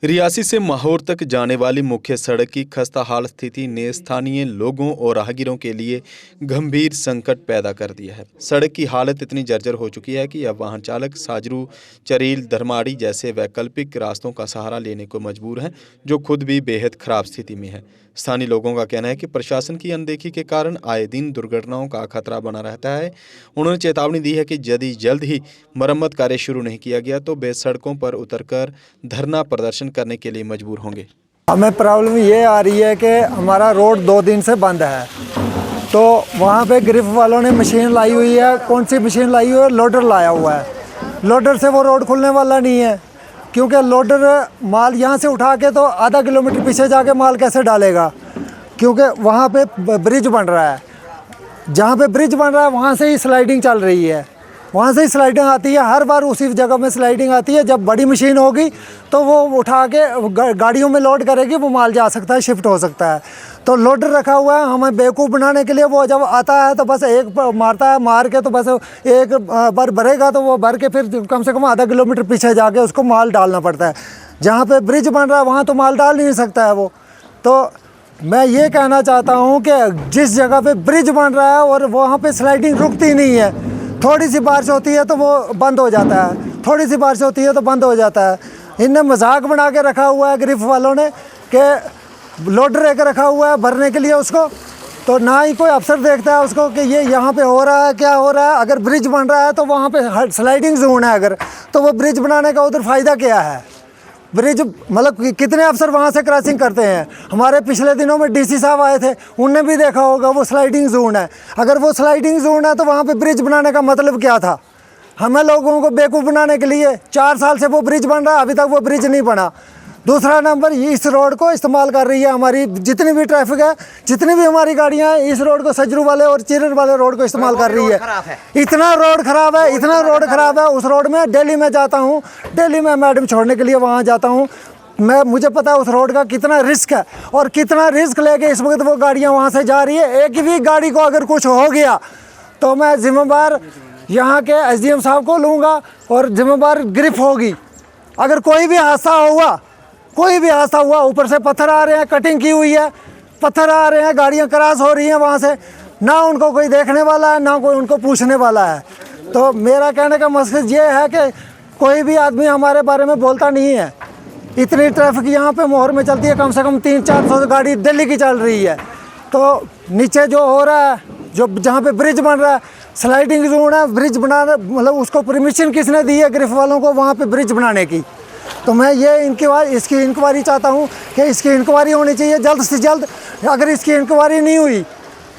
रियासी से माहौर तक जाने वाली मुख्य सड़क की खस्ताहाल स्थिति ने स्थानीय लोगों और राहगीरों के लिए गंभीर संकट पैदा कर दिया है। सड़क की हालत इतनी जर्जर हो चुकी है कि अब वाहन चालक साजरू, चरील, धर्माड़ी जैसे वैकल्पिक रास्तों का सहारा लेने को मजबूर हैं, जो खुद भी बेहद खराब स्थिति में है। स्थानीय लोगों का कहना है कि प्रशासन की अनदेखी के कारण आए दिन दुर्घटनाओं का खतरा बना रहता है। उन्होंने चेतावनी दी है कि यदि जल्द ही मरम्मत कार्य शुरू नहीं किया गया तो वे सड़कों पर उतरकर धरना प्रदर्शन करने के लिए मजबूर होंगे। हमें प्रॉब्लम ये आ रही है कि हमारा रोड 2 दिन से बंद है, तो वहाँ पे ग्रिफ वालों ने मशीन लाई हुई है। कौन सी मशीन लाई हुई है? लोडर लाया हुआ है। लोडर से वो रोड खुलने वाला नहीं है, क्योंकि लोडर माल यहाँ से उठा के तो आधा किलोमीटर पीछे जाके माल कैसे डालेगा, क्योंकि वहाँ पे ब्रिज बन रहा है। जहाँ पे ब्रिज बन रहा है वहाँ से ही स्लाइडिंग चल रही है, वहाँ से ही स्लाइडिंग आती है। हर बार उसी जगह में स्लाइडिंग आती है। जब बड़ी मशीन होगी तो वो उठा के गाड़ियों में लोड करेगी, वो माल जा सकता है, शिफ्ट हो सकता है। तो लोडर रखा हुआ है हमें बेवकूफ़ बनाने के लिए। वो जब आता है तो बस एक मारता है, मार के तो बस एक बार भरेगा तो वो भर के फिर कम से कम आधा किलोमीटर पीछे जाके उसको माल डालना पड़ता है। जहाँ पर ब्रिज बन रहा है वहाँ तो माल डाल नहीं सकता है वो। तो मैं ये कहना चाहता हूँ कि जिस जगह पे ब्रिज बन रहा है और वहाँ पे स्लाइडिंग रुकती नहीं है, थोड़ी सी बारिश होती है तो वो बंद हो जाता है, थोड़ी सी बारिश होती है तो बंद हो जाता है। इनने मजाक बना के रखा हुआ है ग्रिफ वालों ने कि लोडर एक रखा हुआ है भरने के लिए उसको, तो ना ही कोई अफसर देखता है उसको कि ये यहाँ पे हो रहा है, क्या हो रहा है। अगर ब्रिज बन रहा है तो वहाँ पे स्लाइडिंग जोन है, अगर तो वो ब्रिज बनाने का उधर फ़ायदा क्या है? ब्रिज मतलब कितने अफसर वहाँ से क्रॉसिंग करते हैं। हमारे पिछले दिनों में डीसी साहब आए थे, उनने भी देखा होगा वो स्लाइडिंग जोन है। अगर वो स्लाइडिंग जोन है तो वहाँ पे ब्रिज बनाने का मतलब क्या था? हमें लोगों को बेवकूफ़ बनाने के लिए 4 साल से वो ब्रिज बन रहा है, अभी तक वो ब्रिज नहीं बना। दूसरा नंबर, इस रोड को इस्तेमाल कर रही है हमारी जितनी भी ट्रैफिक है, जितनी भी हमारी गाड़ियाँ हैं, इस रोड को सजरू वाले और चिरर वाले रोड को इस्तेमाल कर रही है। इतना रोड ख़राब है, इतना रोड ख़राब है। उस रोड में डेली में जाता हूँ, डेली मैं मैडम छोड़ने के लिए वहाँ जाता हूँ। मुझे पता है उस रोड का कितना रिस्क है और कितना रिस्क लेके इस वक्त वो गाड़ियाँ वहाँ से जा रही है। एक भी गाड़ी को अगर कुछ हो गया तो मैं जिम्मेदार यहाँ के SDM साहब को लूँगा और जिम्मेदार ग्रिफ होगी। अगर कोई भी हादसा हुआ, ऊपर से पत्थर आ रहे हैं, कटिंग की हुई है, पत्थर आ रहे हैं, गाड़ियाँ क्रॉस हो रही हैं वहाँ से, ना उनको कोई देखने वाला है, ना कोई उनको पूछने वाला है। तो मेरा कहने का मकसद ये है कि कोई भी आदमी हमारे बारे में बोलता नहीं है। इतनी ट्रैफिक यहाँ पे मोहर में चलती है, कम से कम 300-400 गाड़ी दिल्ली की चल रही है। तो नीचे जो हो रहा है, जो जहाँ पे ब्रिज बन रहा है, स्लाइडिंग जोन है, ब्रिज बनाना मतलब उसको परमिशन किसने दी है ग्रिफ वालों को वहाँ पे ब्रिज बनाने की? तो मैं ये इसकी इंक्वायरी चाहता हूँ कि इसकी इंक्वायरी होनी चाहिए जल्द से जल्द। अगर इसकी इंक्वायरी नहीं हुई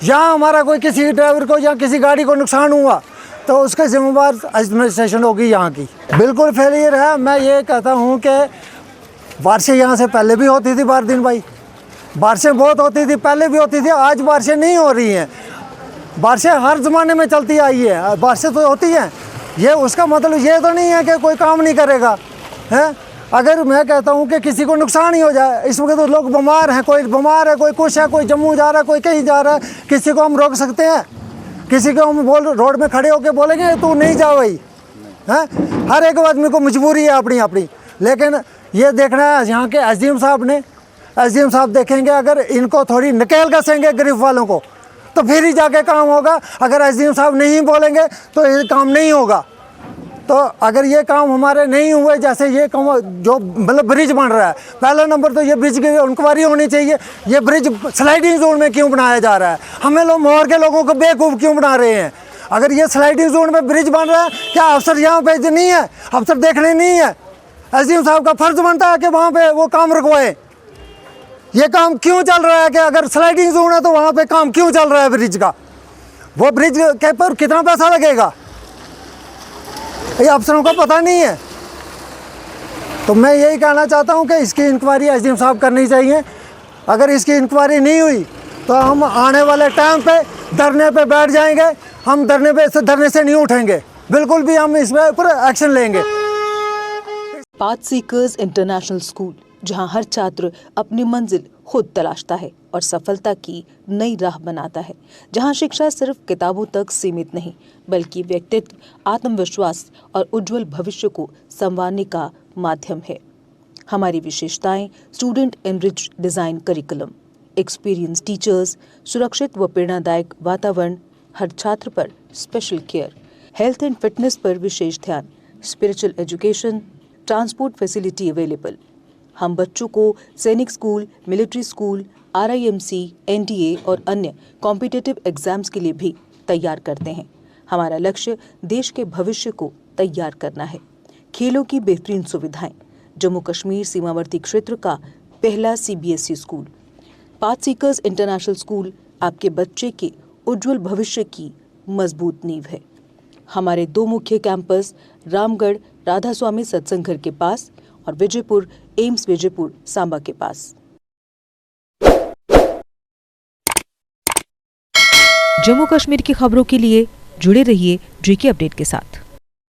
या हमारा कोई किसी ड्राइवर को या किसी गाड़ी को नुकसान हुआ तो उसका जिम्मेदार एडमिनिस्ट्रेशन होगी यहाँ की। बिल्कुल फेलियर है। मैं ये कहता हूँ कि बारिशें यहाँ से पहले भी होती थी बारदीन भाई, बारिशें बहुत होती थी, पहले भी होती थी। आज बारिशें नहीं हो रही हैं। बारिशें हर ज़माने में चलती आई है, बारिशें तो होती हैं। ये उसका मतलब ये तो नहीं है कि कोई काम नहीं करेगा है। अगर मैं कहता हूँ कि किसी को नुकसान ही हो जाए, इस वक्त तो लोग बीमार हैं, कोई बीमार है, कोई कुछ है, कोई जम्मू जा रहा है, कोई कहीं जा रहा है, किसी को हम रोक सकते हैं? किसी को हम रोड में खड़े होकर बोलेंगे तू नहीं जा भाई? हैं, हर एक आदमी को मजबूरी है अपनी अपनी। लेकिन ये देखना है यहाँ के SDM साहब ने, SDM साहब देखेंगे, अगर इनको थोड़ी नकेल कसेंगे गरीब वालों को तो फिर ही जाके काम होगा। अगर SDM साहब नहीं बोलेंगे तो ये काम नहीं होगा। तो अगर ये काम हमारे नहीं हुए, जैसे ये काम जो मतलब ब्रिज बन रहा है, पहला नंबर तो ये ब्रिज की इंक्वायरी होनी चाहिए। ये ब्रिज स्लाइडिंग जोन में क्यों बनाया जा रहा है? हमें लोग मोहर के लोगों को बेवकूफ़ क्यों बना रहे हैं? अगर ये स्लाइडिंग जोन में ब्रिज बन रहा है, क्या अफसर यहाँ पे नहीं है? अफसर देखने नहीं है? SDM साहब का फर्ज बनता है कि वहाँ पे वो काम रुकवाए। ये काम क्यों चल रहा है कि अगर स्लाइडिंग जोन है तो वहाँ पे काम क्यों चल रहा है ब्रिज का? वो ब्रिज के पर कितना पैसा लगेगा ये अफसरों को पता नहीं है। तो मैं यही कहना चाहता हूँ कि इसकी इंक्वायरी SDM साहब करनी चाहिए। अगर इसकी इंक्वायरी नहीं हुई तो हम आने वाले टाइम पे धरने पे बैठ जाएंगे। हम धरने से नहीं उठेंगे, बिल्कुल भी हम इस पर एक्शन लेंगे। पाथ सीकर्स इंटरनेशनल स्कूल, जहां हर छात्र अपनी मंजिल खुद तलाशता है और सफलता की नई राह बनाता है, जहां शिक्षा सिर्फ किताबों तक सीमित नहीं बल्कि व्यक्तित्व, आत्मविश्वास और उज्जवल भविष्य को संवारने का माध्यम है। हमारी विशेषताएं student enrich design curriculum, experience teachers, सुरक्षित व प्रेरणादायक वातावरण, हर छात्र पर special care, health and fitness पर विशेष ध्यान, spiritual education, transport facility available. हम बच्चों को Sainik school, military school, RIMC, NDA और अन्य कॉम्पिटिटिव एग्जाम्स के लिए भी तैयार करते हैं। हमारा लक्ष्य देश के भविष्य को तैयार करना है। खेलों की बेहतरीन सुविधाएं, जम्मू कश्मीर सीमावर्ती क्षेत्र का पहला CBSE school. Path seekers international school आपके बच्चे के उज्जवल भविष्य की मजबूत नींव है। हमारे 2 मुख्य कैंपस रामगढ़ राधा स्वामी सत्संग घर के पास और विजयपुर एम्स विजयपुर सांबा के पास। जम्मू कश्मीर की खबरों के लिए जुड़े रहिए GK अपडेट के साथ।